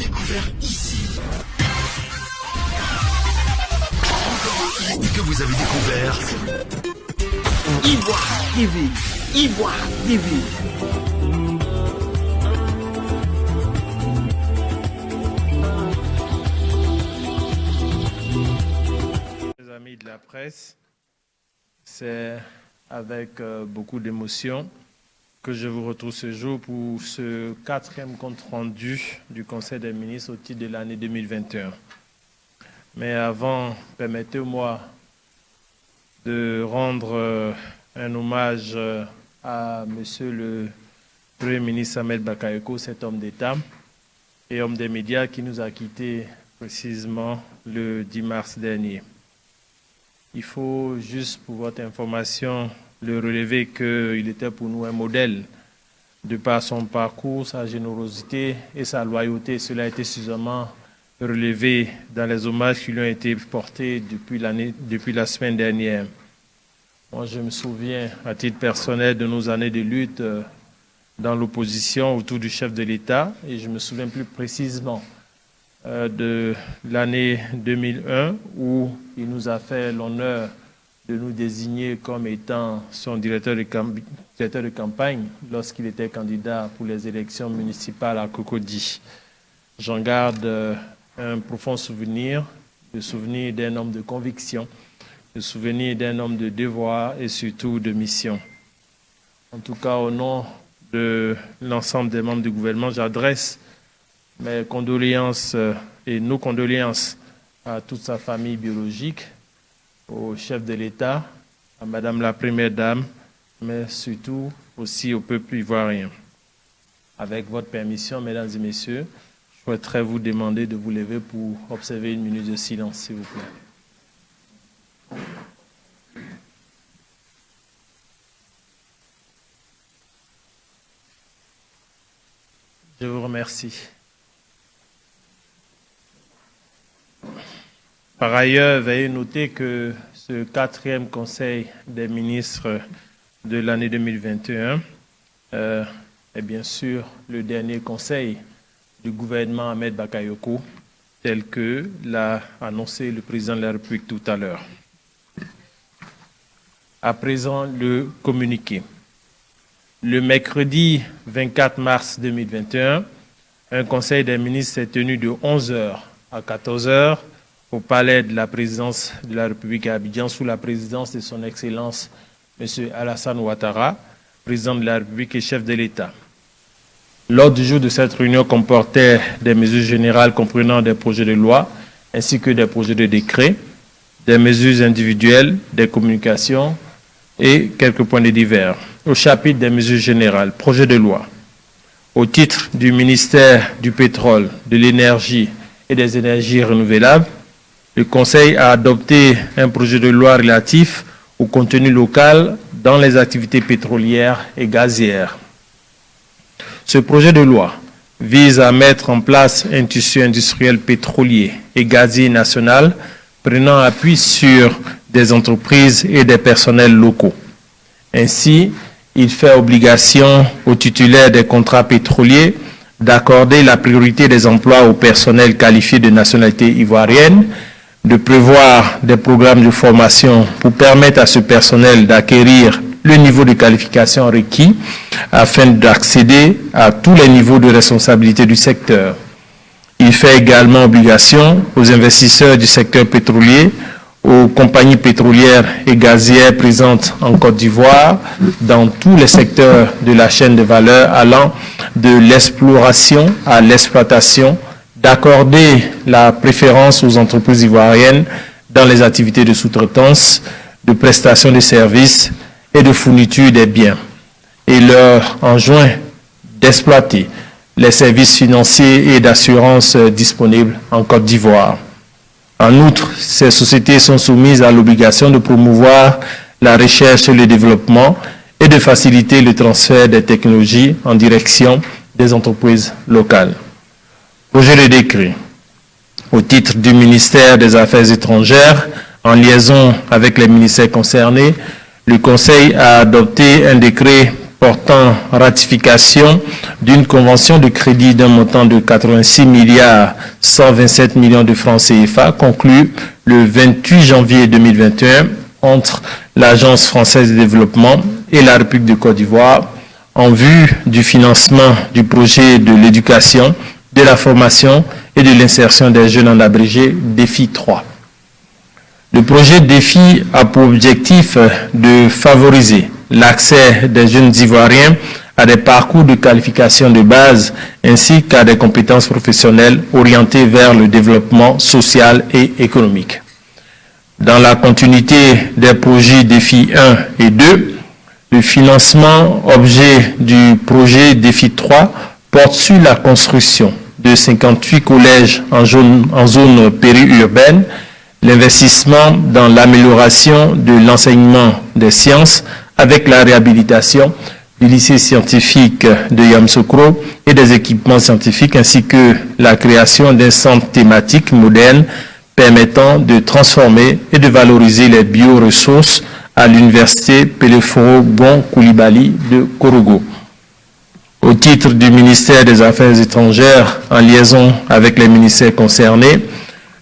découvert ici. Que vous avez découvert Ivoire TV. Ivoire TV. Les amis de la presse, c'est avec beaucoup d'émotion que je vous retrouve ce jour pour ce 4e compte rendu du Conseil des ministres au titre de l'année 2021. Mais avant, permettez-moi de rendre un hommage à Monsieur le Premier ministre Ahmed Bakayoko, cet homme d'État et homme des médias qui nous a quittés précisément le 10 mars dernier. Il faut juste, pour votre information, le relever qu'il était pour nous un modèle de par son parcours, sa générosité et sa loyauté. Cela a été suffisamment relevé dans les hommages qui lui ont été portés depuis la semaine dernière. Moi, je me souviens, à titre personnel, de nos années de lutte dans l'opposition autour du chef de l'État, et je me souviens plus précisément de l'année 2001 où il nous a fait l'honneur de nous désigner comme étant son directeur de campagne lorsqu'il était candidat pour les élections municipales à Cocody. J'en garde un profond souvenir, le souvenir d'un homme de conviction, le souvenir d'un homme de devoir et surtout de mission. En tout cas, au nom de l'ensemble des membres du gouvernement, j'adresse mes condoléances et nos condoléances à toute sa famille biologique, au chef de l'État, à Madame la Première Dame, mais surtout aussi au peuple ivoirien. Avec votre permission, mesdames et messieurs, je souhaiterais vous demander de vous lever pour observer une minute de silence, s'il vous plaît. Je vous remercie. Par ailleurs, veuillez noter que ce 4e Conseil des ministres de l'année 2021 est bien sûr le dernier conseil du gouvernement Ahmed Bakayoko, tel que l'a annoncé le président de la République tout à l'heure. À présent, le communiqué. Le mercredi 24 mars 2021, un conseil des ministres s'est tenu de 11h à 14h au palais de la présidence de la République à Abidjan sous la présidence de son Excellence M. Alassane Ouattara, président de la République et chef de l'État. L'ordre du jour de cette réunion comportait des mesures générales comprenant des projets de loi ainsi que des projets de décret, des mesures individuelles, des communications et quelques points de divers. Au chapitre des mesures générales, projet de loi. Au titre du ministère du pétrole, de l'énergie et des énergies renouvelables, le Conseil a adopté un projet de loi relatif au contenu local dans les activités pétrolières et gazières. Ce projet de loi vise à mettre en place un tissu industriel pétrolier et gazier national prenant appui sur des entreprises et des personnels locaux. Ainsi, il fait obligation aux titulaires des contrats pétroliers d'accorder la priorité des emplois au personnel qualifié de nationalité ivoirienne, de prévoir des programmes de formation pour permettre à ce personnel d'acquérir le niveau de qualification requis afin d'accéder à tous les niveaux de responsabilité du secteur. Il fait également obligation aux investisseurs du secteur pétrolier, aux compagnies pétrolières et gazières présentes en Côte d'Ivoire, dans tous les secteurs de la chaîne de valeur allant de l'exploration à l'exploitation, d'accorder la préférence aux entreprises ivoiriennes dans les activités de sous-traitance, de prestation de services et de fourniture des biens, et leur enjoint d'exploiter les services financiers et d'assurance disponibles en Côte d'Ivoire. En outre, ces sociétés sont soumises à l'obligation de promouvoir la recherche et le développement et de faciliter le transfert des technologies en direction des entreprises locales. Projet de décret. Au titre du ministère des Affaires étrangères, en liaison avec les ministères concernés, le Conseil a adopté un décret portant ratification d'une convention de crédit d'un montant de 86 milliards 127 millions de francs CFA conclue le 28 janvier 2021 entre l'Agence française de développement et la République de Côte d'Ivoire en vue du financement du projet de l'éducation, de la formation et de l'insertion des jeunes en abrégé DEFI 3. Le projet DEFI a pour objectif de favoriser l'accès des jeunes Ivoiriens à des parcours de qualification de base ainsi qu'à des compétences professionnelles orientées vers le développement social et économique. Dans la continuité des projets DEFI 1 et 2, le financement objet du projet DEFI 3 porte sur la construction de 58 collèges en zone périurbaine, l'investissement dans l'amélioration de l'enseignement des sciences avec la réhabilitation du lycée scientifique de Yamoussoukro et des équipements scientifiques ainsi que la création d'un centre thématique moderne permettant de transformer et de valoriser les bioressources à l'université Peleforo Bon Koulibaly de Korogo. Au titre du ministère des Affaires étrangères, en liaison avec les ministères concernés,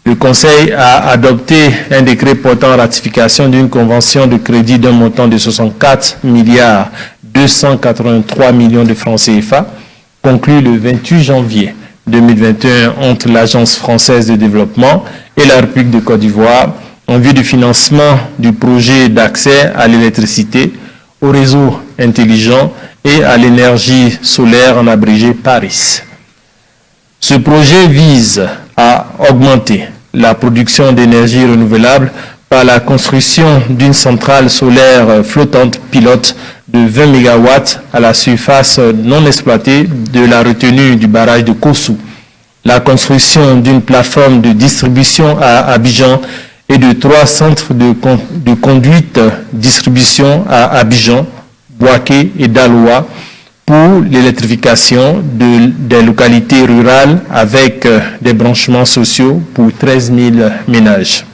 le Conseil a adopté un décret portant ratification d'une convention de crédit d'un montant de 64 milliards 283 millions de francs CFA, conclue le 28 janvier 2021 entre l'Agence française de développement et la République de Côte d'Ivoire en vue du financement du projet d'accès à l'électricité, au réseau intelligent et à l'énergie solaire en abrégé Paris. Ce projet vise à augmenter la production d'énergie renouvelable par la construction d'une centrale solaire flottante pilote de 20 MW à la surface non exploitée de la retenue du barrage de Kossou, la construction d'une plateforme de distribution à Abidjan et de 3 centres de conduite distribution à Abidjan, Boaké et Daloa pour l'électrification des localités rurales avec des branchements sociaux pour 13 000 ménages.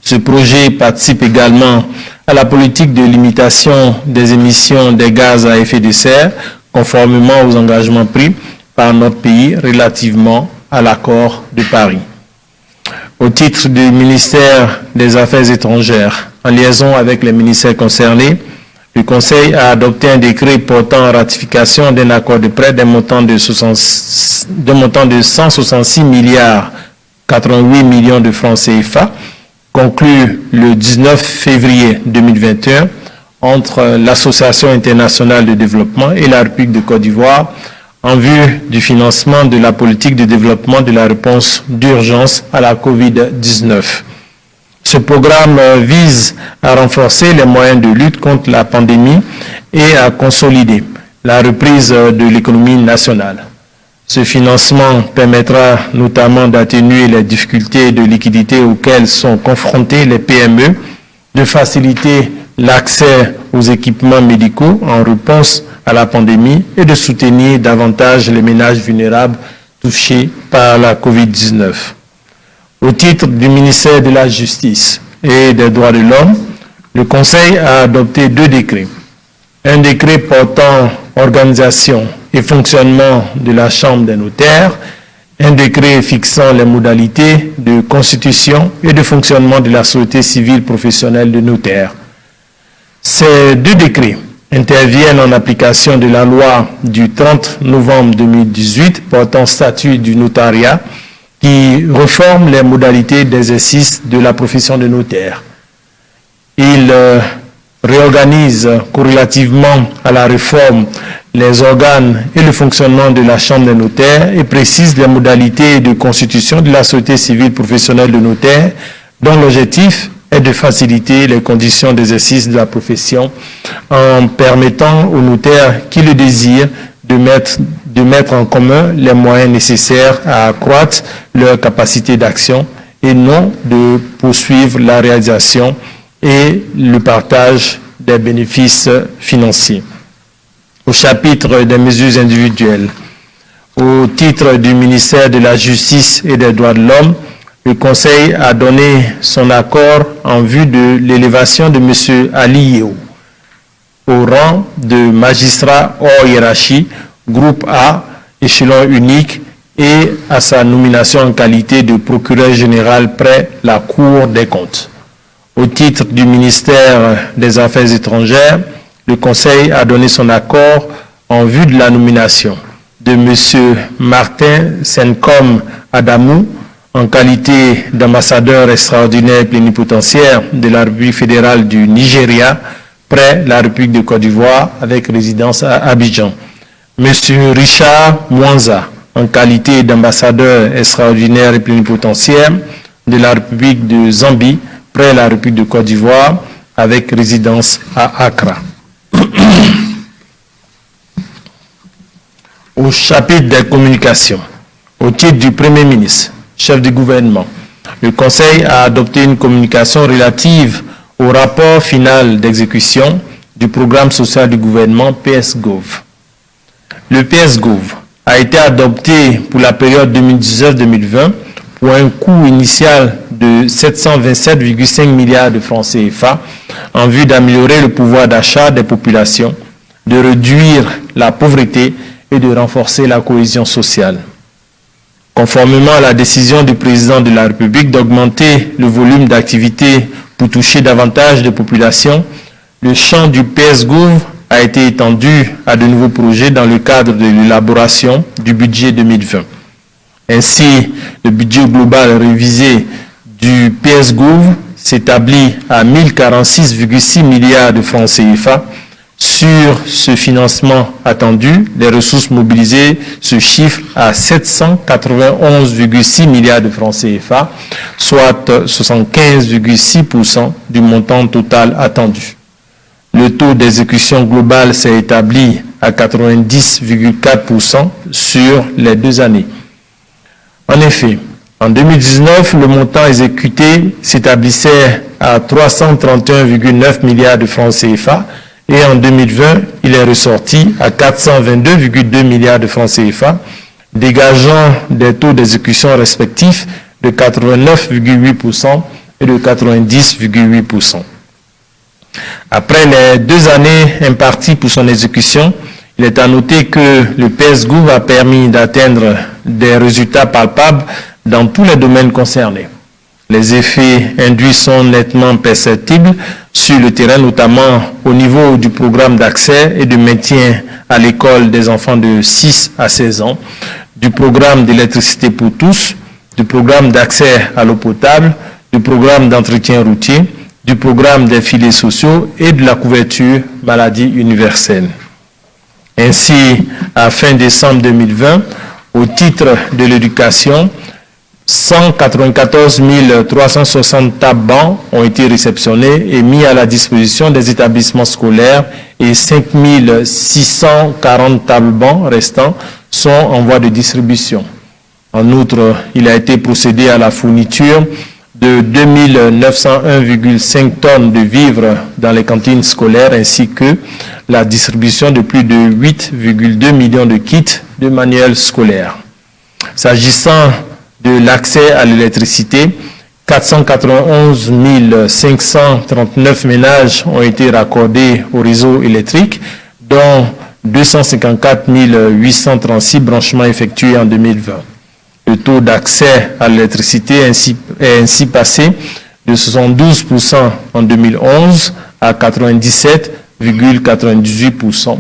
Ce projet participe également à la politique de limitation des émissions des gaz à effet de serre, conformément aux engagements pris par notre pays relativement à l'accord de Paris. Au titre du ministère des Affaires étrangères, en liaison avec les ministères concernés, le Conseil a adopté un décret portant ratification d'un accord de prêt d'un montant de 166 milliards 88 millions de francs CFA, conclu le 19 février 2021 entre l'Association internationale de développement et la République de Côte d'Ivoire en vue du financement de la politique de développement de la réponse d'urgence à la COVID-19. Ce programme vise à renforcer les moyens de lutte contre la pandémie et à consolider la reprise de l'économie nationale. Ce financement permettra notamment d'atténuer les difficultés de liquidité auxquelles sont confrontés les PME, de faciliter l'accès aux équipements médicaux en réponse à la pandémie et de soutenir davantage les ménages vulnérables touchés par la COVID-19. Au titre du ministère de la Justice et des Droits de l'Homme, le Conseil a adopté 2 décrets. Un décret portant organisation et fonctionnement de la Chambre des notaires, un décret fixant les modalités de constitution et de fonctionnement de la société civile professionnelle de notaires. Ces 2 décrets interviennent en application de la loi du 30 novembre 2018 portant statut du notariat qui réforme les modalités d'exercice de la profession de notaire. Il réorganise corrélativement à la réforme les organes et le fonctionnement de la Chambre des notaires et précise les modalités de constitution de la société civile professionnelle de notaire dont l'objectif est de faciliter les conditions d'exercice de la profession en permettant aux notaires qui le désirent de mettre en commun les moyens nécessaires à accroître leur capacité d'action et non de poursuivre la réalisation et le partage des bénéfices financiers. Au chapitre des mesures individuelles, au titre du ministère de la Justice et des Droits de l'Homme, le Conseil a donné son accord en vue de l'élévation de M. Ali Yeo au rang de magistrat hors hiérarchie, groupe A, échelon unique, et à sa nomination en qualité de procureur général près la Cour des comptes. Au titre du ministère des Affaires étrangères, le Conseil a donné son accord en vue de la nomination de M. Martin Senkom Adamou en qualité d'ambassadeur extraordinaire plénipotentiaire de la République fédérale du Nigeria près la République de Côte d'Ivoire avec résidence à Abidjan. M. Richard Mwanza en qualité d'ambassadeur extraordinaire et plénipotentiaire de la République de Zambie près la République de Côte d'Ivoire avec résidence à Accra. Au chapitre des communications, au titre du Premier ministre, chef du gouvernement, le Conseil a adopté une communication relative au rapport final d'exécution du programme social du gouvernement PSGOV. Le PSGOV a été adopté pour la période 2019-2020 pour un coût initial de 727,5 milliards de francs CFA en vue d'améliorer le pouvoir d'achat des populations, de réduire la pauvreté et de renforcer la cohésion sociale. Conformément à la décision du président de la République d'augmenter le volume d'activité pour toucher davantage de populations, le champ du PSGOV a été étendu à de nouveaux projets dans le cadre de l'élaboration du budget 2020. Ainsi, le budget global révisé du PSGOV s'établit à 1046,6 milliards de francs CFA. Sur ce financement attendu, les ressources mobilisées se chiffrent à 791,6 milliards de francs CFA, soit 75,6% du montant total attendu. Le taux d'exécution global s'est établi à 90,4% sur les 2 années. En effet, en 2019, le montant exécuté s'établissait à 331,9 milliards de francs CFA, et en 2020, il est ressorti à 422,2 milliards de francs CFA, dégageant des taux d'exécution respectifs de 89,8% et de 90,8%. Après les 2 années imparties pour son exécution, il est à noter que le PSGOV a permis d'atteindre des résultats palpables dans tous les domaines concernés. Les effets induits sont nettement perceptibles sur le terrain, notamment au niveau du programme d'accès et de maintien à l'école des enfants de 6 à 16 ans, du programme d'électricité pour tous, du programme d'accès à l'eau potable, du programme d'entretien routier, du programme des filets sociaux et de la couverture maladie universelle. Ainsi, à fin décembre 2020, au titre de l'éducation, 194 360 tables-bancs ont été réceptionnés et mis à la disposition des établissements scolaires et 5 640 tables-bancs restants sont en voie de distribution. En outre, il a été procédé à la fourniture de 2901,5 tonnes de vivres dans les cantines scolaires ainsi que la distribution de plus de 8,2 millions de kits de manuels scolaires. S'agissant de l'accès à l'électricité, 491 539 ménages ont été raccordés au réseau électrique, dont 254 836 branchements effectués en 2020. Le taux d'accès à l'électricité est ainsi passé de 72% en 2011 à 97,98%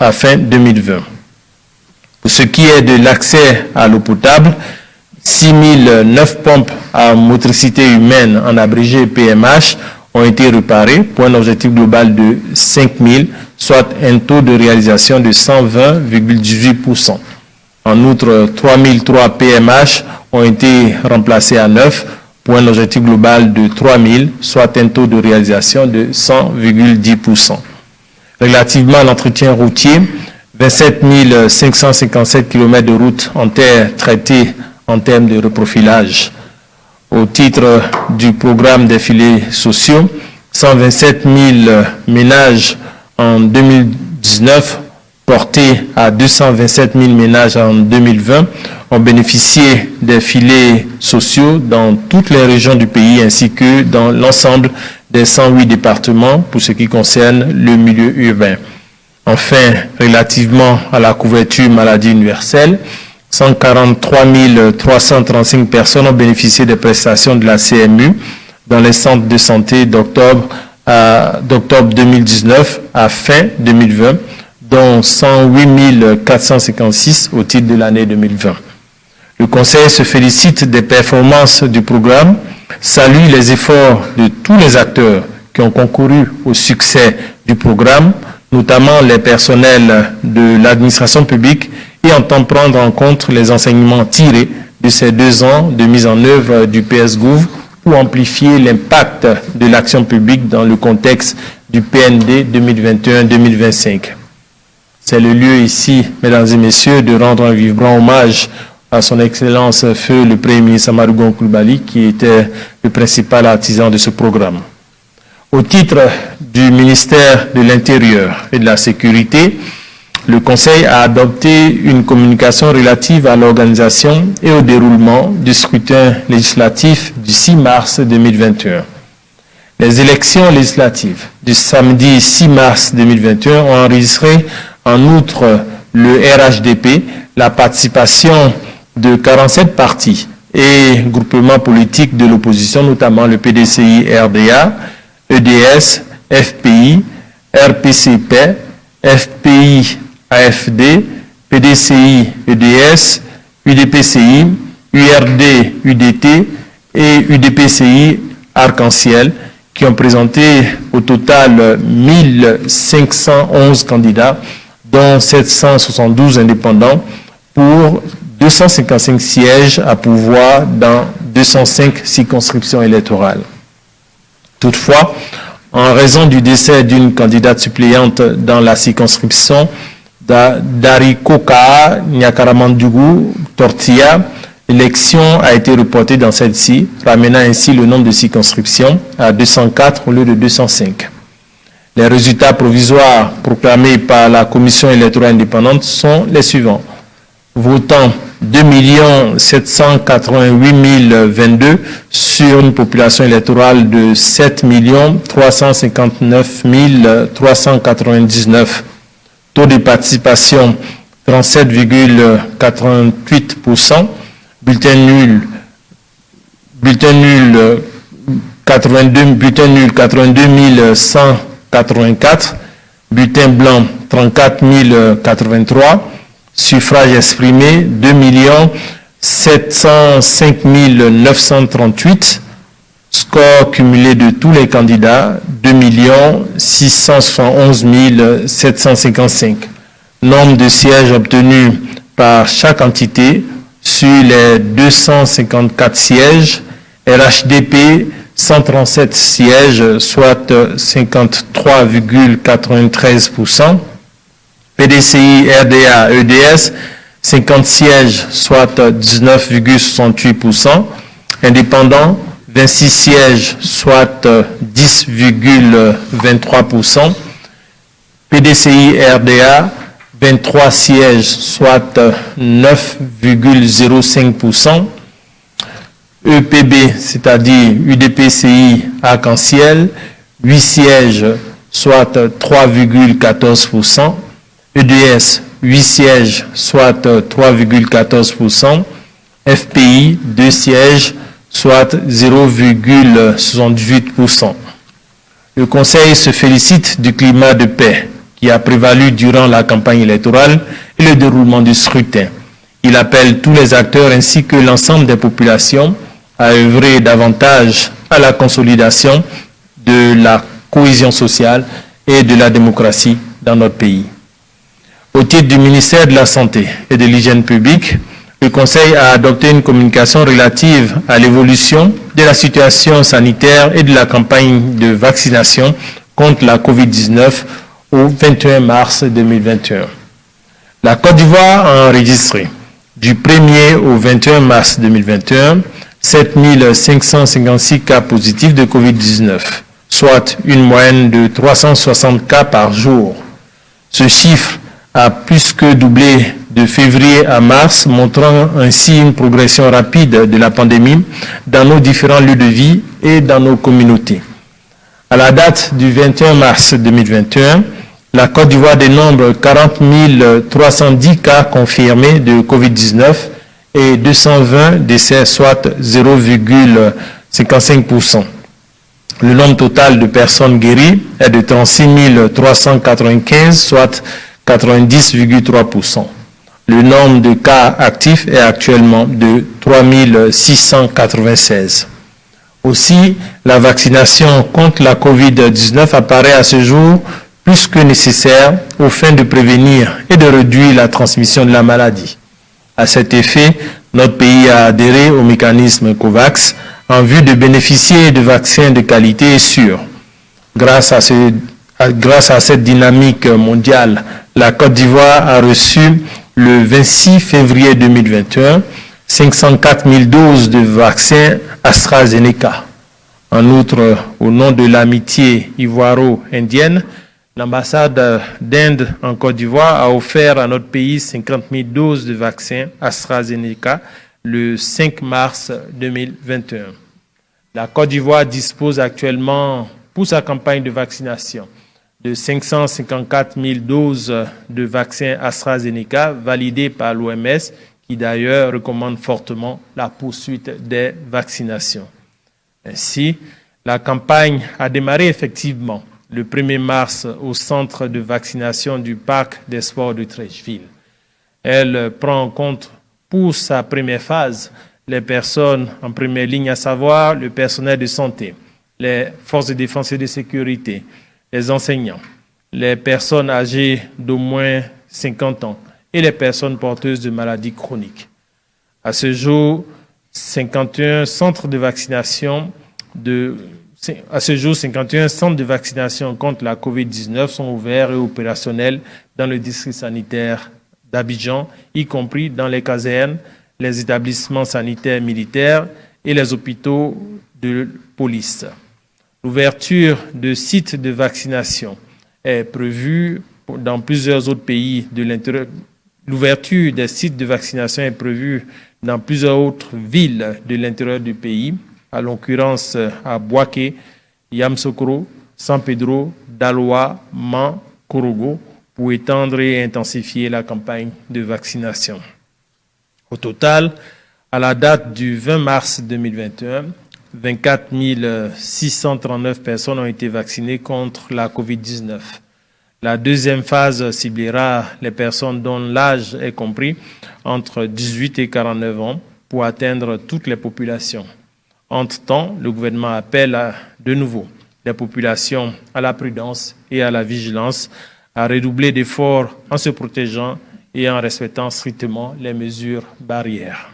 à fin 2020. Pour ce qui est de l'accès à l'eau potable, 6009 pompes à motricité humaine, en abrégé PMH, ont été réparées pour un objectif global de 5000, soit un taux de réalisation de 120,18%. En outre, 3003 PMH ont été remplacés à 9 pour un objectif global de 3000, soit un taux de réalisation de 100,10%. Relativement à l'entretien routier, 27 557 km de routes en terre traitées en termes de reprofilage. Au titre du programme des filets sociaux, 127 000 ménages en 2019, portés à 227 000 ménages en 2020, ont bénéficié des filets sociaux dans toutes les régions du pays ainsi que dans l'ensemble des 108 départements pour ce qui concerne le milieu urbain. Enfin, relativement à la couverture maladie universelle, 143 335 personnes ont bénéficié des prestations de la CMU dans les centres de santé d'octobre 2019 à fin 2020, dont 108 456 au titre de l'année 2020. Le Conseil se félicite des performances du programme, salue les efforts de tous les acteurs qui ont concouru au succès du programme, notamment les personnels de l'administration publique, et entend prendre en compte les enseignements tirés de ces 2 ans de mise en œuvre du PS-Gouv pour amplifier l'impact de l'action publique dans le contexte du PND 2021-2025. C'est le lieu ici, mesdames et messieurs, de rendre un vibrant hommage à son Excellence Feu le Premier ministre Amadou Gon Coulibaly, qui était le principal artisan de ce programme. Au titre du ministère de l'Intérieur et de la Sécurité, le Conseil a adopté une communication relative à l'organisation et au déroulement du scrutin législatif du 6 mars 2021. Les élections législatives du samedi 6 mars 2021 ont enregistré, en outre le RHDP, la participation de 47 partis et groupements politiques de l'opposition, notamment le PDCI-RDA, EDS, FPI, RPCP, FPI-AFD, PDCI-EDS, UDPCI, URD-UDT et UDPCI Arc-en-Ciel, qui ont présenté au total 1511 candidats, dont 772 indépendants, pour 255 sièges à pourvoir dans 205 circonscriptions électorales. Toutefois, en raison du décès d'une candidate suppléante dans la circonscription d'Arikoka Nyakaramandougou Tortilla, l'élection a été reportée dans celle-ci, ramenant ainsi le nombre de circonscriptions à 204 au lieu de 205. Les résultats provisoires proclamés par la Commission électorale indépendante sont les suivants. Votant 2 788 022 sur une population électorale de 7 359 399. Taux de participation 37,88%. Bulletin nul 82 184. Bulletin blanc 34 083. Suffrage exprimé 2 705 938. Score cumulé de tous les candidats 2 671 755. Nombre de sièges obtenus par chaque entité sur les 254 sièges. RHDP 137 sièges, soit 53,93%. PDCI, RDA, EDS, 50 sièges, soit 19,68%. Indépendants, 26 sièges, soit 10,23%. PDCI, RDA, 23 sièges, soit 9,05%. EPB, c'est-à-dire UDPCI Arc-en-Ciel, 8 sièges, soit 3,14%. EDS, 8 sièges, soit 3,14%. FPI, 2 sièges, soit 0,78%. Le Conseil se félicite du climat de paix qui a prévalu durant la campagne électorale et le déroulement du scrutin. Il appelle tous les acteurs ainsi que l'ensemble des populations à œuvrer davantage à la consolidation de la cohésion sociale et de la démocratie dans notre pays. Au titre du ministère de la Santé et de l'Hygiène publique, le Conseil a adopté une communication relative à l'évolution de la situation sanitaire et de la campagne de vaccination contre la COVID-19 au 21 mars 2021. La Côte d'Ivoire a enregistré du 1er au 21 mars 2021 7 556 cas positifs de COVID-19, soit une moyenne de 360 cas par jour. Ce chiffre a plus que doublé de février à mars, montrant ainsi une progression rapide de la pandémie dans nos différents lieux de vie et dans nos communautés. À la date du 21 mars 2021, la Côte d'Ivoire dénombre 40 310 cas confirmés de Covid-19 et 220 décès, soit 0,55%. Le nombre total de personnes guéries est de 36 395, soit 90,3%. Le nombre de cas actifs est actuellement de 3 696. Aussi, la vaccination contre la COVID-19 apparaît à ce jour plus que nécessaire aux fins de prévenir et de réduire la transmission de la maladie. À cet effet, notre pays a adhéré au mécanisme COVAX en vue de bénéficier de vaccins de qualité et sûrs. Grâce à cette dynamique mondiale, la Côte d'Ivoire a reçu le 26 février 2021 504 000 doses de vaccins AstraZeneca. En outre, au nom de l'amitié ivoiro-indienne, l'ambassade d'Inde en Côte d'Ivoire a offert à notre pays 50 000 doses de vaccins AstraZeneca le 5 mars 2021. La Côte d'Ivoire dispose actuellement, pour sa campagne de vaccination, de 554 000 doses de vaccins AstraZeneca validées par l'OMS, qui d'ailleurs recommande fortement la poursuite des vaccinations. Ainsi, la campagne a démarré effectivement le 1er mars au centre de vaccination du Parc des Sports de Treichville. Elle prend en compte pour sa première phase les personnes en première ligne, à savoir le personnel de santé, les forces de défense et de sécurité, les enseignants, les personnes âgées d'au moins 50 ans et les personnes porteuses de maladies chroniques. À ce jour, 51 centres de vaccination contre la COVID-19 sont ouverts et opérationnels dans le district sanitaire d'Abidjan, y compris dans les casernes, les établissements sanitaires militaires et les hôpitaux de police. L'ouverture de sites de vaccination est prévue dans plusieurs autres pays de l'intérieur. L'ouverture des sites de vaccination est prévue dans plusieurs autres villes de l'intérieur du pays, à l'occurrence à Bouaké, Yamoussoukro, San Pedro, Daloa, Man, Korogo, pour étendre et intensifier la campagne de vaccination. Au total, à la date du 20 mars 2021, 24 639 personnes ont été vaccinées contre la COVID-19. La deuxième phase ciblera les personnes dont l'âge est compris entre 18 et 49 ans pour atteindre toutes les populations. Entre-temps, le gouvernement appelle de nouveau les populations à la prudence et à la vigilance, à redoubler d'efforts en se protégeant et en respectant strictement les mesures barrières.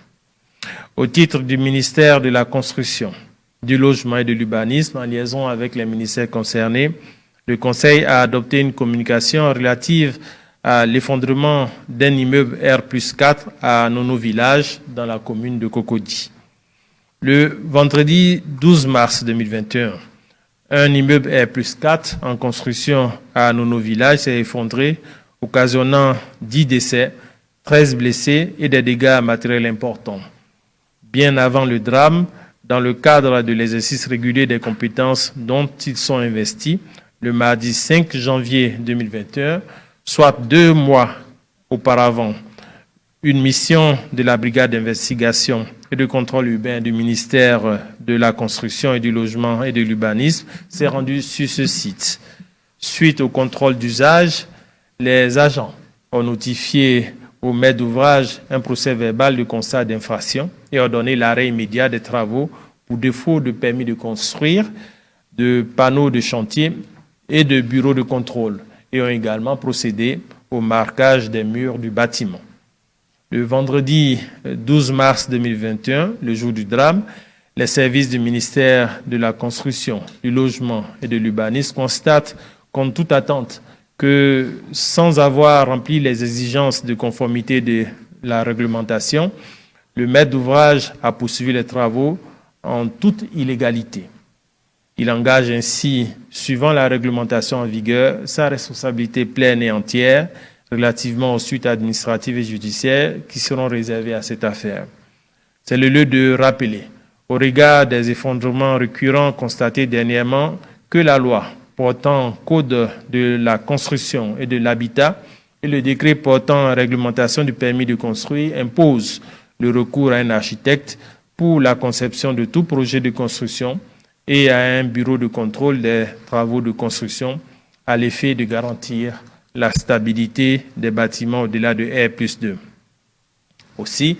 Au titre du ministère de la Construction, du Logement et de l'Urbanisme, en liaison avec les ministères concernés, le Conseil a adopté une communication relative à l'effondrement d'un immeuble R+4 à Nono Village, dans la commune de Cocody. Le vendredi 12 mars 2021, un immeuble R+4 en construction à Nono Village s'est effondré, occasionnant 10 décès, 13 blessés et des dégâts matériels importants. Bien avant le drame, dans le cadre de l'exercice régulier des compétences dont ils sont investis, le mardi 5 janvier 2021, soit 2 mois auparavant, une mission de la brigade d'investigation et de contrôle urbain du ministère de la Construction et du Logement et de l'Urbanisme s'est rendue sur ce site. Suite au contrôle d'usage, les agents ont notifié au maître d'ouvrage un procès verbal de constat d'infraction et ordonné l'arrêt immédiat des travaux pour défaut de permis de construire, de panneaux de chantier et de bureaux de contrôle, et ont également procédé au marquage des murs du bâtiment. Le vendredi 12 mars 2021, le jour du drame, les services du ministère de la Construction, du Logement et de l'Urbanisme constatent, contre toute attente, que sans avoir rempli les exigences de conformité de la réglementation, le maître d'ouvrage a poursuivi les travaux en toute illégalité. Il engage ainsi, suivant la réglementation en vigueur, sa responsabilité pleine et entière relativement aux suites administratives et judiciaires qui seront réservées à cette affaire. C'est le lieu de rappeler, au regard des effondrements récurrents constatés dernièrement, que la loi portant code de la construction et de l'habitat et le décret portant réglementation du permis de construire imposent le recours à un architecte pour la conception de tout projet de construction et à un bureau de contrôle des travaux de construction à l'effet de garantir la stabilité des bâtiments au-delà de R+2. Aussi,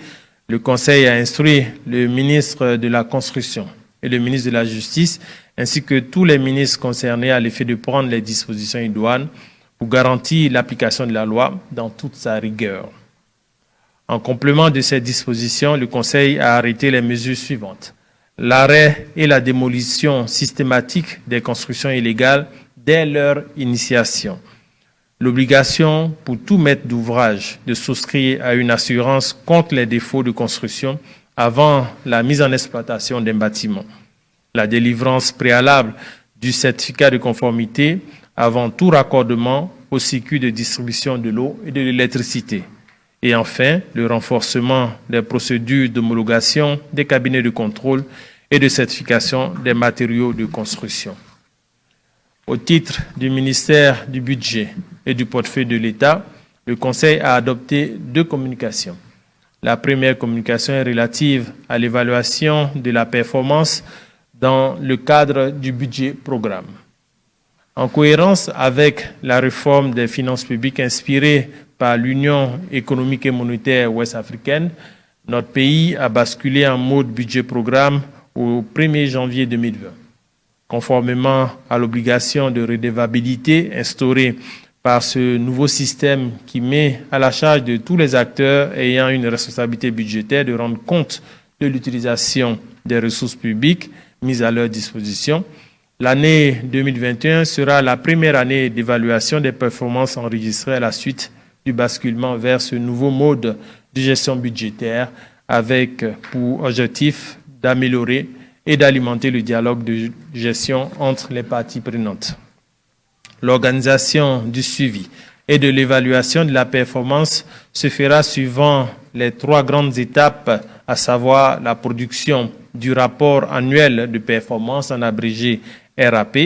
le Conseil a instruit le ministre de la Construction et le ministre de la Justice, ainsi que tous les ministres concernés à l'effet de prendre les dispositions idoines pour garantir l'application de la loi dans toute sa rigueur. En complément de ces dispositions, le Conseil a arrêté les mesures suivantes. L'arrêt et la démolition systématique des constructions illégales dès leur initiation. L'obligation pour tout maître d'ouvrage de souscrire à une assurance contre les défauts de construction avant la mise en exploitation d'un bâtiment. La délivrance préalable du certificat de conformité avant tout raccordement au circuit de distribution de l'eau et de l'électricité. Et enfin, le renforcement des procédures d'homologation des cabinets de contrôle et de certification des matériaux de construction. Au titre du ministère du Budget et du portefeuille de l'État, le Conseil a adopté 2 communications. La première communication est relative à l'évaluation de la performance dans le cadre du budget programme. En cohérence avec la réforme des finances publiques inspirée par l'Union économique et monétaire ouest-africaine, notre pays a basculé en mode budget programme au 1er janvier 2020. Conformément à l'obligation de redevabilité instaurée par ce nouveau système qui met à la charge de tous les acteurs ayant une responsabilité budgétaire de rendre compte de l'utilisation des ressources publiques mises à leur disposition, l'année 2021 sera la première année d'évaluation des performances enregistrées à la suite du basculement vers ce nouveau mode de gestion budgétaire avec pour objectif d'améliorer et d'alimenter le dialogue de gestion entre les parties prenantes. L'organisation du suivi et de l'évaluation de la performance se fera suivant les 3 grandes étapes, à savoir la production du rapport annuel de performance en abrégé RAP,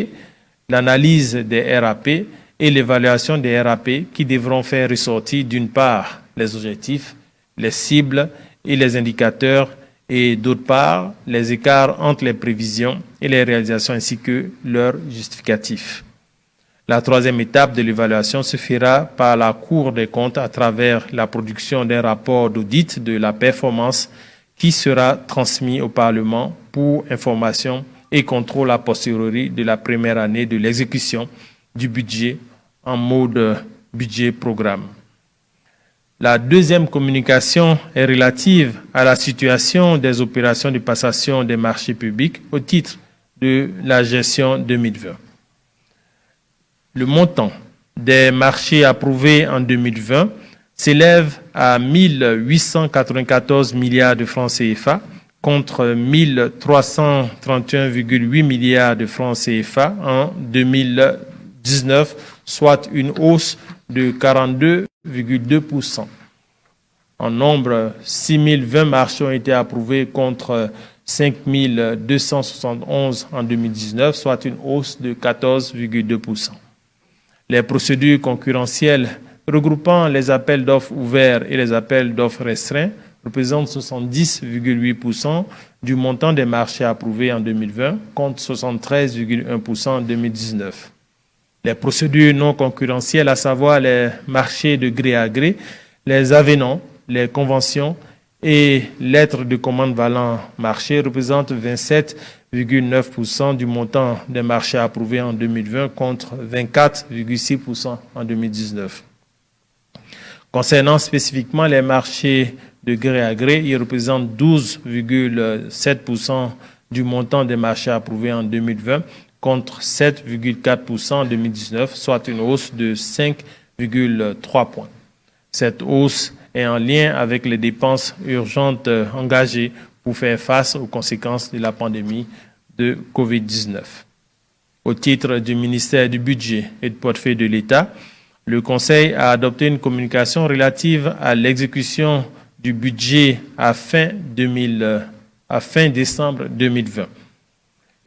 l'analyse des RAP et l'évaluation des RAP qui devront faire ressortir d'une part les objectifs, les cibles et les indicateurs et d'autre part les écarts entre les prévisions et les réalisations ainsi que leurs justificatifs. La 3e étape de l'évaluation se fera par la Cour des comptes à travers la production d'un rapport d'audit de la performance qui sera transmis au Parlement pour information et contrôle a posteriori de la première année de l'exécution du budget en mode budget programme. La 2e communication est relative à la situation des opérations de passation des marchés publics au titre de la gestion 2020. Le montant des marchés approuvés en 2020 s'élève à 1 894 milliards de francs CFA contre 1 331,8 milliards de francs CFA en 2019, soit une hausse de 42,2%. En nombre, 6 020 marchés ont été approuvés contre 5 271 en 2019, soit une hausse de 14,2%. Les procédures concurrentielles regroupant les appels d'offres ouverts et les appels d'offres restreints représentent 70,8% du montant des marchés approuvés en 2020 contre 73,1% en 2019. Les procédures non concurrentielles, à savoir les marchés de gré à gré, les avenants, les conventions et lettres de commande valant marché représentent 27,9% du montant des marchés approuvés en 2020 contre 24,6% en 2019. Concernant spécifiquement les marchés de gré à gré, ils représentent 12,7% du montant des marchés approuvés en 2020 contre 7,4% en 2019, soit une hausse de 5,3 points. Cette hausse est en lien avec les dépenses urgentes engagées pour faire face aux conséquences de la pandémie de COVID-19. Au titre du ministère du Budget et du portefeuille de l'État, le Conseil a adopté une communication relative à l'exécution du budget à fin décembre 2020.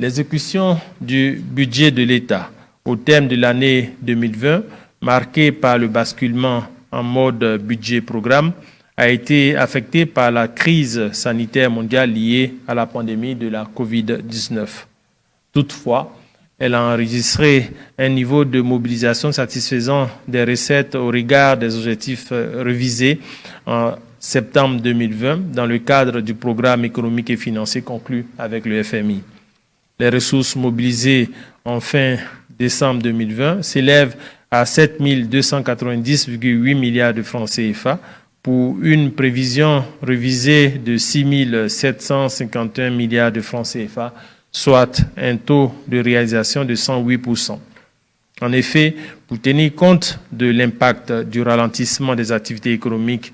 L'exécution du budget de l'État au terme de l'année 2020, marquée par le basculement en mode budget-programme, a été affectée par la crise sanitaire mondiale liée à la pandémie de la COVID-19. Toutefois, elle a enregistré un niveau de mobilisation satisfaisant des recettes au regard des objectifs révisés en septembre 2020 dans le cadre du programme économique et financier conclu avec le FMI. Les ressources mobilisées en fin décembre 2020 s'élèvent à 7 290,8 milliards de francs CFA pour une prévision révisée de 6 751 milliards de francs CFA, soit un taux de réalisation de 108%. En effet, pour tenir compte de l'impact du ralentissement des activités économiques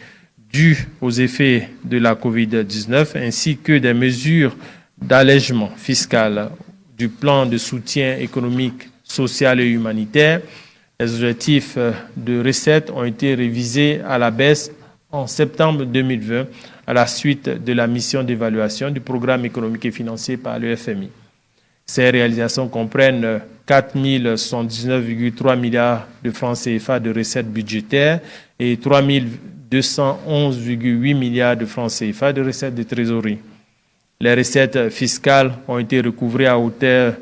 dues aux effets de la COVID-19 ainsi que des mesures d'allègement fiscal du plan de soutien économique, social et humanitaire, les objectifs de recettes ont été révisés à la baisse en septembre 2020 à la suite de la mission d'évaluation du programme économique et financier par le FMI. Ces réalisations comprennent 4 119,3 milliards de francs CFA de recettes budgétaires et 3 211,8 milliards de francs CFA de recettes de trésorerie. Les recettes fiscales ont été recouvrées à hauteur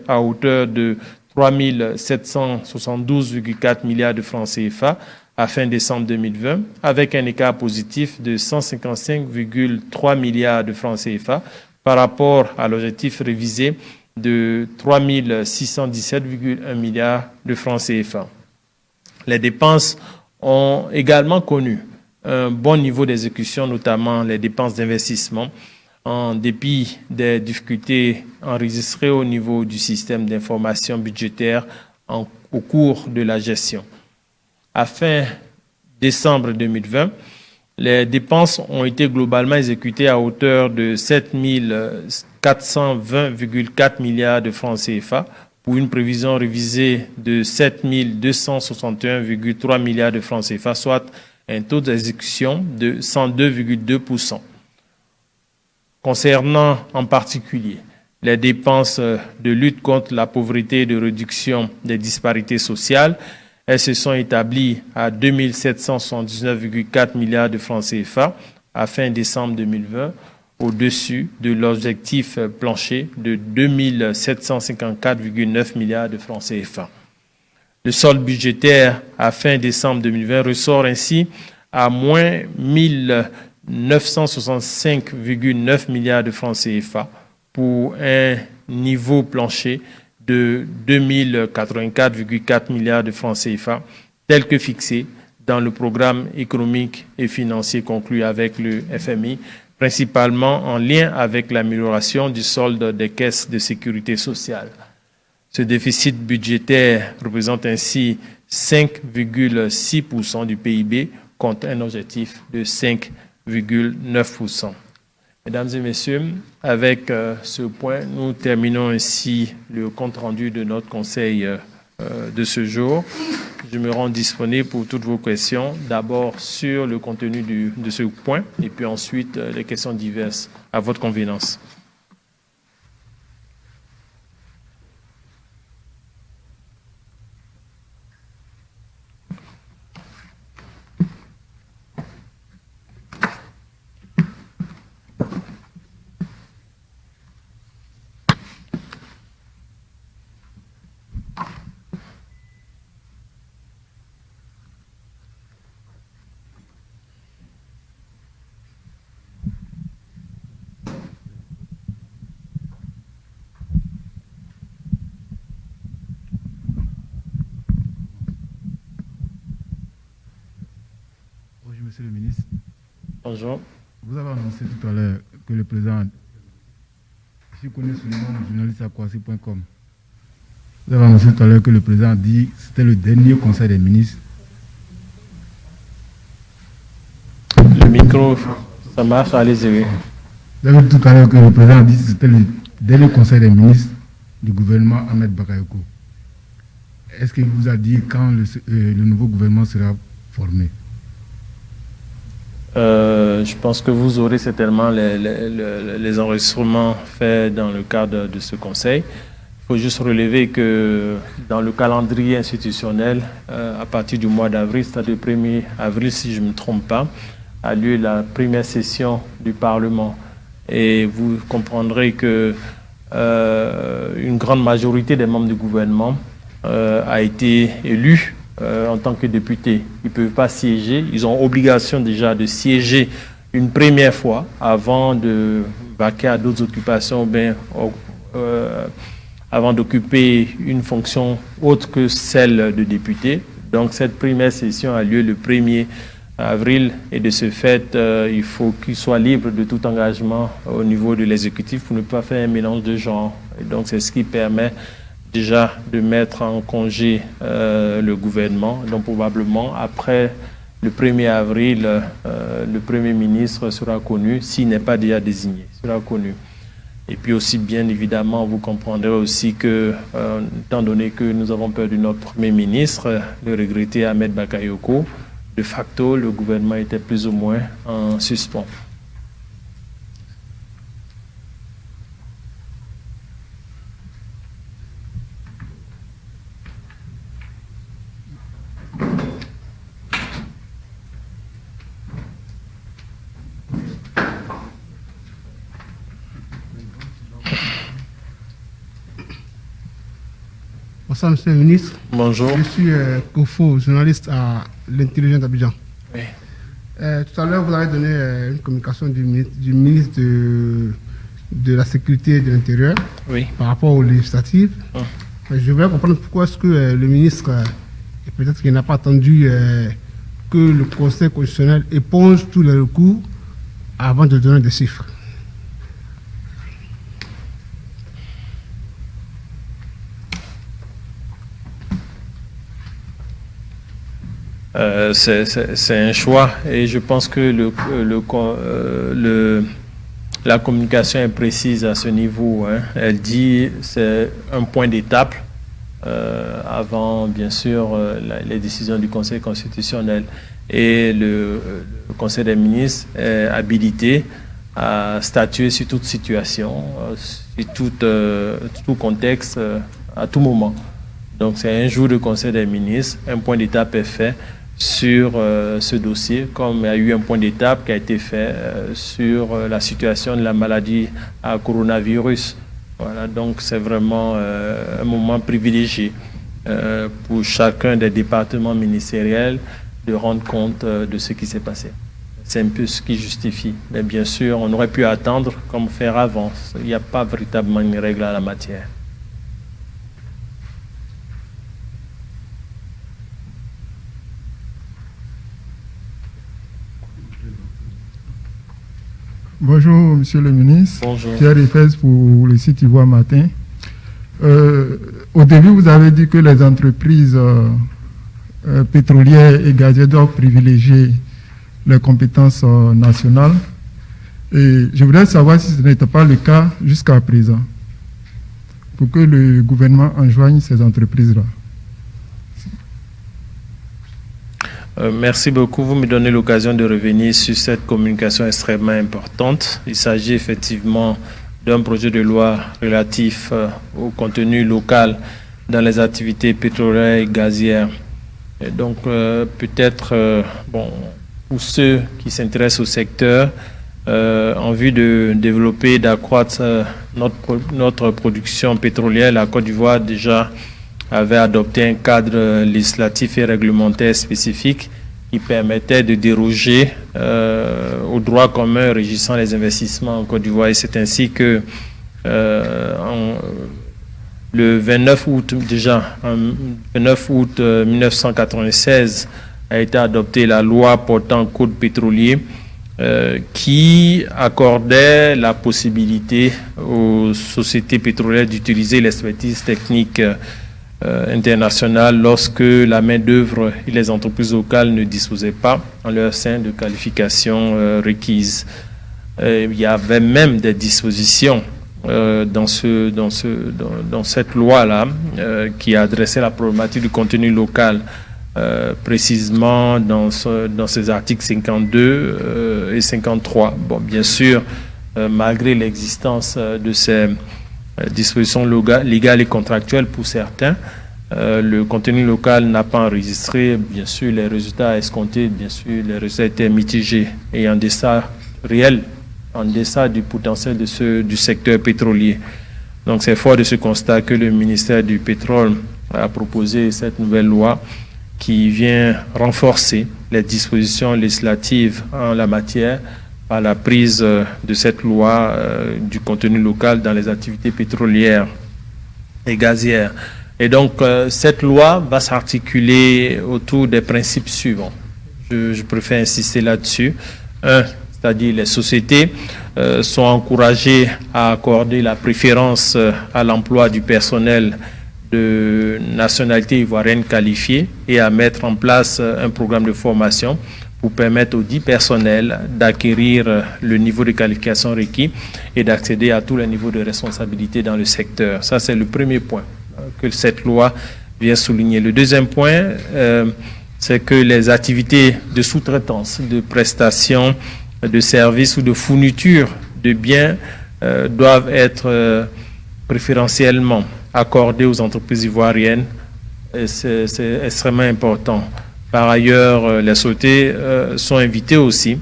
de 3 772,4 milliards de francs CFA à fin décembre 2020, avec un écart positif de 155,3 milliards de francs CFA par rapport à l'objectif révisé de 3 617,1 milliards de francs CFA. Les dépenses ont également connu un bon niveau d'exécution, notamment les dépenses d'investissement, en dépit des difficultés enregistrées au niveau du système d'information budgétaire au cours de la gestion. À fin décembre 2020, les dépenses ont été globalement exécutées à hauteur de 7 420,4 milliards de francs CFA pour une prévision révisée de 7 261,3 milliards de francs CFA, soit un taux d'exécution de 102,2%. Concernant en particulier les dépenses de lutte contre la pauvreté et de réduction des disparités sociales, elles se sont établies à 2 779,4 milliards de francs CFA à fin décembre 2020, au-dessus de l'objectif plancher de 2 754,9 milliards de francs CFA. Le solde budgétaire à fin décembre 2020 ressort ainsi à moins 965,9 milliards de francs CFA pour un niveau plancher de 2084,4 milliards de francs CFA, tel que fixé dans le programme économique et financier conclu avec le FMI, principalement en lien avec l'amélioration du solde des caisses de sécurité sociale. Ce déficit budgétaire représente ainsi 5,6% du PIB contre un objectif de 5,9%. Mesdames et messieurs, avec ce point, nous terminons ainsi le compte-rendu de notre conseil de ce jour. Je me rends disponible pour toutes vos questions, d'abord sur le contenu de ce point et puis ensuite les questions diverses à votre convenance. Monsieur le ministre. Bonjour. Vous avez annoncé tout à l'heure que le président, je connais sous le nom de journaliste à Kwasi.com, vous avez annoncé tout à l'heure que le président a dit que c'était le dernier conseil des ministres. Le micro, ça marche, allez-y. Vous avez dit tout à l'heure que le président a dit que c'était le dernier conseil des ministres du gouvernement Ahmed Bakayoko. Est-ce qu'il vous a dit quand le nouveau gouvernement sera formé? Je pense que vous aurez certainement les enregistrements faits dans le cadre de ce conseil. faut juste relever que dans le calendrier institutionnel, à partir du mois d'avril, c'est-à-dire le 1er avril, si je ne me trompe pas, a lieu la première session du Parlement. Et vous comprendrez que une grande majorité des membres du gouvernement a été élue en tant que député. Ils ne peuvent pas siéger. Ils ont obligation déjà de siéger une première fois avant de vaquer à d'autres occupations, avant d'occuper une fonction autre que celle de député. Donc cette première session a lieu le 1er avril et de ce fait, il faut qu'il soit libre de tout engagement au niveau de l'exécutif pour ne pas faire un mélange de genres. Et donc c'est ce qui permet déjà de mettre en congé le gouvernement. Donc probablement après le 1er avril, le Premier ministre sera connu, s'il n'est pas déjà désigné, sera connu. Et puis aussi, bien évidemment, vous comprendrez aussi que, étant donné que nous avons perdu notre Premier ministre, le regretté Ahmed Bakayoko, de facto, le gouvernement était plus ou moins en suspens. Bonsoir, Monsieur le ministre. Bonjour. Je suis Kofo, journaliste à l'Intelligence d'Abidjan. Oui. Tout à l'heure, vous avez donné une communication du ministre de la Sécurité et de l'Intérieur par rapport aux législatives. Je voudrais comprendre pourquoi est-ce que le ministre, peut-être qu'il n'a pas attendu que le Conseil constitutionnel éponge tous les recours avant de donner des chiffres. C'est un choix et je pense que la communication est précise à ce niveau. Elle dit c'est un point d'étape avant, bien sûr, les décisions du Conseil constitutionnel. Et le Conseil des ministres est habilité à statuer sur toute situation, sur tout contexte, à tout moment. Donc c'est un jour de Conseil des ministres, un point d'étape est fait sur ce dossier, comme il y a eu un point d'étape qui a été fait sur la situation de la maladie à coronavirus. Voilà, donc c'est vraiment un moment privilégié pour chacun des départements ministériels de rendre compte de ce qui s'est passé. C'est un peu ce qui justifie. Mais bien sûr, on aurait pu attendre comme faire avant. Il n'y a pas véritablement une règle à la matière. Bonjour, Monsieur le ministre. Bonjour. Pierre Efes pour le site Ivoire Matin. Au début, vous avez dit que les entreprises pétrolières et gazières doivent privilégier les compétences nationales. Et je voudrais savoir si ce n'était pas le cas jusqu'à présent, pour que le gouvernement enjoigne ces entreprises-là. Merci beaucoup. Vous me donnez l'occasion de revenir sur cette communication extrêmement importante. Il s'agit effectivement d'un projet de loi relatif au contenu local dans les activités pétrolières et gazières. Et donc, peut-être, pour ceux qui s'intéressent au secteur, en vue de développer, d'accroître notre production pétrolière, la Côte d'Ivoire déjà avait adopté un cadre législatif et réglementaire spécifique qui permettait de déroger au droit commun régissant les investissements en Côte d'Ivoire. Et c'est ainsi que le 29 août 1996 a été adoptée la loi portant code pétrolier qui accordait la possibilité aux sociétés pétrolières d'utiliser l'expertise technique internationale lorsque la main-d'œuvre et les entreprises locales ne disposaient pas en leur sein de qualifications requises. Il y avait même des dispositions dans cette loi-là qui adressait la problématique du contenu local, précisément dans ces articles 52 et 53. Bon, bien sûr, malgré l'existence de ces dispositions légales et contractuelles pour certains. Le contenu local n'a pas enregistré, bien sûr, les résultats escomptés, bien sûr, les résultats étaient mitigés et en deçà réel, en deçà du potentiel de ceux du secteur pétrolier. Donc c'est fort de ce constat que le ministère du Pétrole a proposé cette nouvelle loi qui vient renforcer les dispositions législatives en la matière par la prise de cette loi du contenu local dans les activités pétrolières et gazières. Et donc, cette loi va s'articuler autour des principes suivants. Je préfère insister là-dessus. Un, c'est-à-dire les sociétés sont encouragées à accorder la préférence à l'emploi du personnel de nationalité ivoirienne qualifiée et à mettre en place un programme de formation pour permettre aux 10 personnels d'acquérir le niveau de qualification requis et d'accéder à tous les niveaux de responsabilité dans le secteur. Ça, c'est le premier point que cette loi vient souligner. Le deuxième point, c'est que les activités de sous-traitance, de prestation, de services ou de fourniture de biens doivent être préférentiellement accordées aux entreprises ivoiriennes. C'est extrêmement important. Par ailleurs, les sociétés sont invitées aussi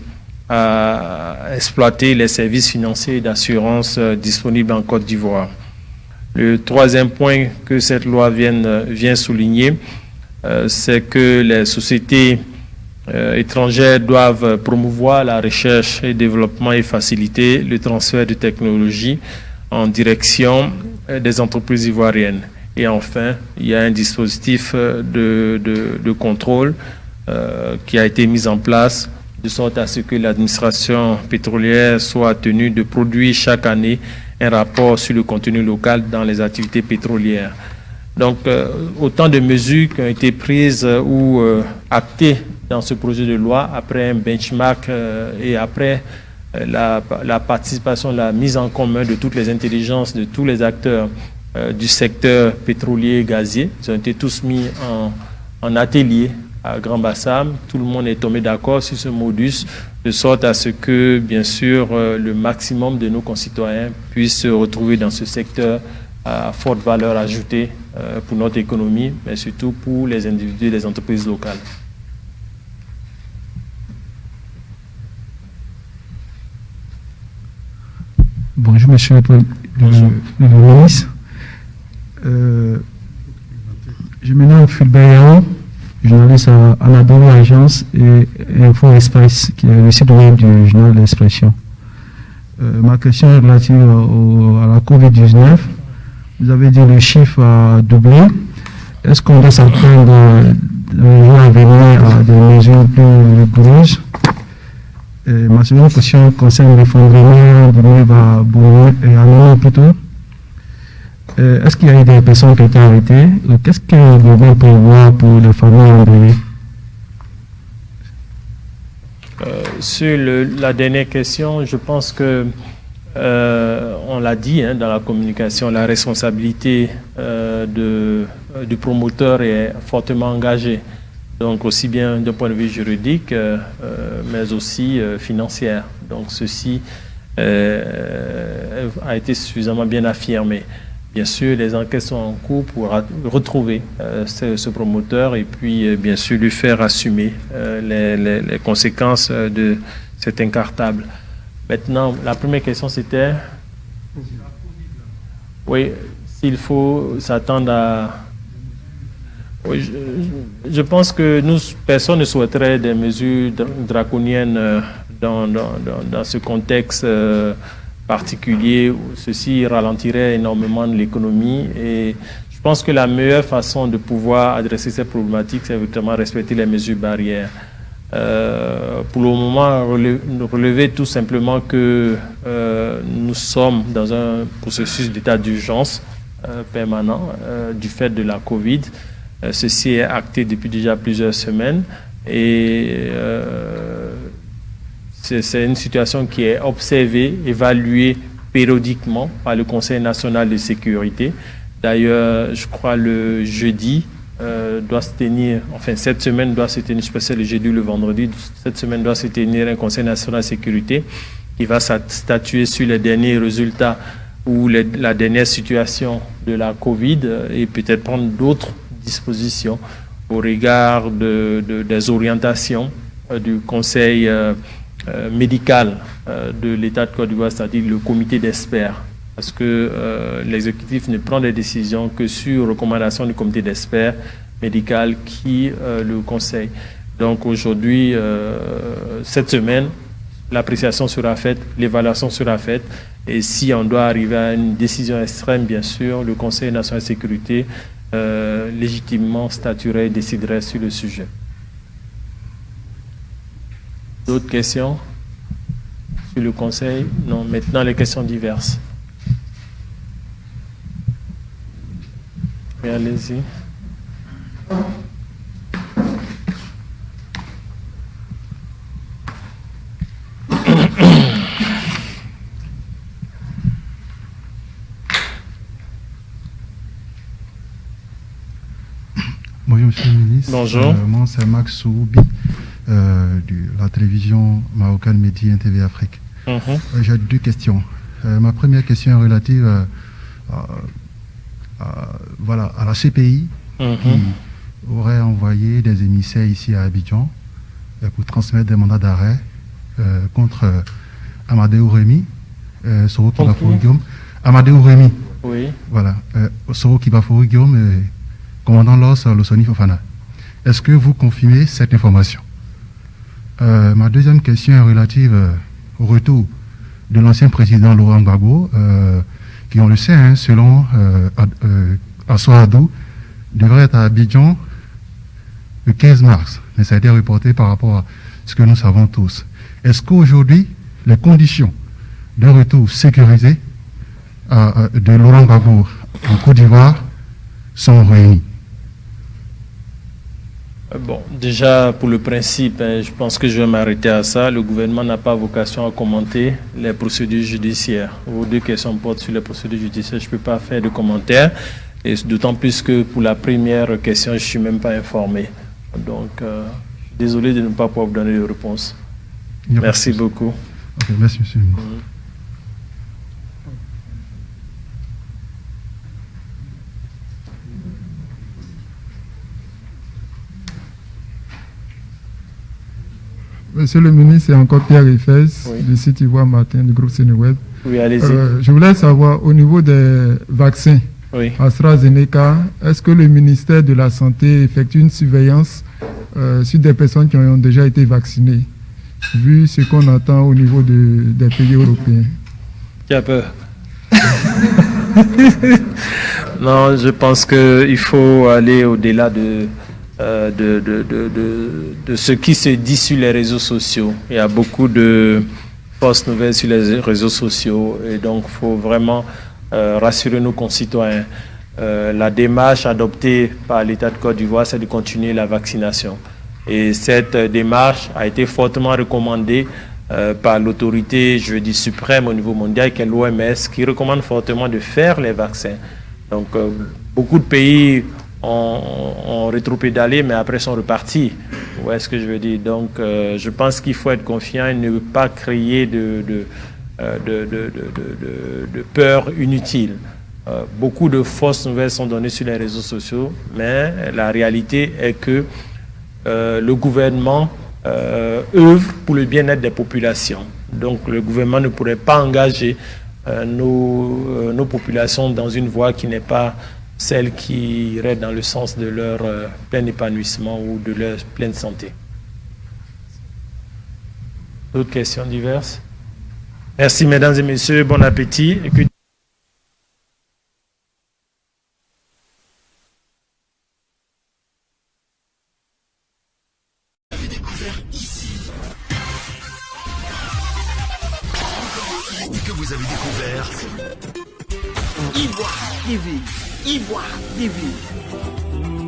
à exploiter les services financiers et d'assurance disponibles en Côte d'Ivoire. Le troisième point que cette loi vient souligner, c'est que les sociétés étrangères doivent promouvoir la recherche et développement et faciliter le transfert de technologies en direction des entreprises ivoiriennes. Et enfin, il y a un dispositif de contrôle qui a été mis en place de sorte à ce que l'administration pétrolière soit tenue de produire chaque année un rapport sur le contenu local dans les activités pétrolières. Donc, autant de mesures qui ont été prises ou actées dans ce projet de loi après un benchmark et après la participation, la mise en commun de toutes les intelligences, de tous les acteurs du secteur pétrolier et gazier. Ils ont été tous mis en atelier à Grand Bassam. Tout le monde est tombé d'accord sur ce modus, de sorte à ce que, bien sûr, le maximum de nos concitoyens puissent se retrouver dans ce secteur à forte valeur ajoutée pour notre économie, mais surtout pour les individus et les entreprises locales. Bonjour, monsieur le ministre. Je me nomme Fulbert Yao, journaliste à Anadolu Agence et Info Espace, qui est le site web du journal L'Expression. Ma question est relative à la COVID-19. Vous avez dit le chiffre a doublé. Est-ce qu'on doit s'attendre dans les jours à venir à des mesures plus rigoureuses? Ma seconde question concerne l'effondrement du Nueva et à plutôt. Est-ce qu'il y a eu des personnes qui ont été arrêtées? Qu'est-ce que le gouvernement prévoit pour les familles endeuillées? Sur la dernière question, je pense que on l'a dit dans la communication, la responsabilité du promoteur est fortement engagée. Donc aussi bien d'un point de vue juridique, mais aussi financière. Donc ceci a été suffisamment bien affirmé. Bien sûr, les enquêtes sont en cours pour retrouver ce promoteur et puis bien sûr lui faire assumer les conséquences de cet incartable. Maintenant, la première question c'était, oui, s'il faut s'attendre à... Oui, je pense que personne ne souhaiterait des mesures draconiennes dans ce contexte particulier où ceci ralentirait énormément l'économie. Et je pense que la meilleure façon de pouvoir adresser cette problématique, c'est vraiment respecter les mesures barrières. Pour le moment, relever tout simplement que nous sommes dans un processus d'état d'urgence permanent du fait de la Covid. Ceci est acté depuis déjà plusieurs semaines et c'est une situation qui est observée, évaluée périodiquement par le Conseil national de sécurité. D'ailleurs, je crois le jeudi doit se tenir, enfin cette semaine doit se tenir, je sais pas si c'est le jeudi ou le vendredi, cette semaine doit se tenir un Conseil national de sécurité qui va statuer sur les derniers résultats ou la dernière situation de la Covid et peut-être prendre d'autres dispositions au regard des orientations du Conseil médical de l'État de Côte d'Ivoire, c'est-à-dire le comité d'experts. Parce que l'exécutif ne prend des décisions que sur recommandation du comité d'experts médical qui le conseille. Donc aujourd'hui, cette semaine, l'appréciation sera faite, l'évaluation sera faite. Et si on doit arriver à une décision extrême, bien sûr, le Conseil national de sécurité légitimement statuerait et déciderait sur le sujet. D'autres questions sur le Conseil? Non, maintenant les questions diverses. Et allez-y. Bonjour, Monsieur le ministre. Bonjour. Moi, c'est Max Soubi, de la télévision marocaine Medi TV Afrique. J'ai deux questions. Ma première question est relative à la CPI qui aurait envoyé des émissaires ici à Abidjan pour transmettre des mandats d'arrêt contre Amadou Rémy, Soro Kibafourou Guillaume. Amadou Rémy. Oui. Voilà. Soro Kibafourou Guillaume, commandant l'OS Losoni Fofana. Est-ce que vous confirmez cette information? Ma deuxième question est relative au retour de l'ancien président Laurent Gbagbo, qui, on le sait, hein, selon Assou Adou, devrait être à Abidjan le 15 mars. Mais ça a été reporté par rapport à ce que nous savons tous. Est-ce qu'aujourd'hui, les conditions de retour sécurisé de Laurent Gbagbo en Côte d'Ivoire sont réunies? Bon, déjà pour le principe, je pense que je vais m'arrêter à ça. Le gouvernement n'a pas vocation à commenter les procédures judiciaires. Vos deux questions portent sur les procédures judiciaires. Je ne peux pas faire de commentaires. Et d'autant plus que pour la première question, je ne suis même pas informé. Donc, je suis désolé de ne pas pouvoir vous donner de réponse. Merci beaucoup. Okay, merci, monsieur le ministre. Monsieur le ministre, c'est encore Pierre Riffès, du site Ivoire Matin, du groupe Sénéweb. Oui, allez-y. Je voulais savoir, au niveau des vaccins, AstraZeneca, est-ce que le ministère de la Santé effectue une surveillance sur des personnes qui ont déjà été vaccinées, vu ce qu'on entend au niveau des pays européens? Tu as peur? Non, je pense qu'il faut aller au-delà de ce qui se dit sur les réseaux sociaux. Il y a beaucoup de fausses nouvelles sur les réseaux sociaux et donc il faut vraiment rassurer nos concitoyens. La démarche adoptée par l'État de Côte d'Ivoire, c'est de continuer la vaccination. Et cette démarche a été fortement recommandée par l'autorité, je veux dire, suprême au niveau mondial, qui est l'OMS, qui recommande fortement de faire les vaccins. Donc beaucoup de pays ont rétropédalé, mais après sont repartis. Vous voyez ce que je veux dire? Donc, je pense qu'il faut être confiant et ne pas créer de peur inutile. Beaucoup de fausses nouvelles sont données sur les réseaux sociaux, mais la réalité est que le gouvernement œuvre pour le bien-être des populations. Donc, le gouvernement ne pourrait pas engager nos populations dans une voie qui n'est pas celle qui irait dans le sens de leur plein épanouissement ou de leur pleine santé. D'autres questions diverses? Merci, mesdames et messieurs. Bon appétit. Et que... que vous avez découvert Ivoire TV. Ivoire TV.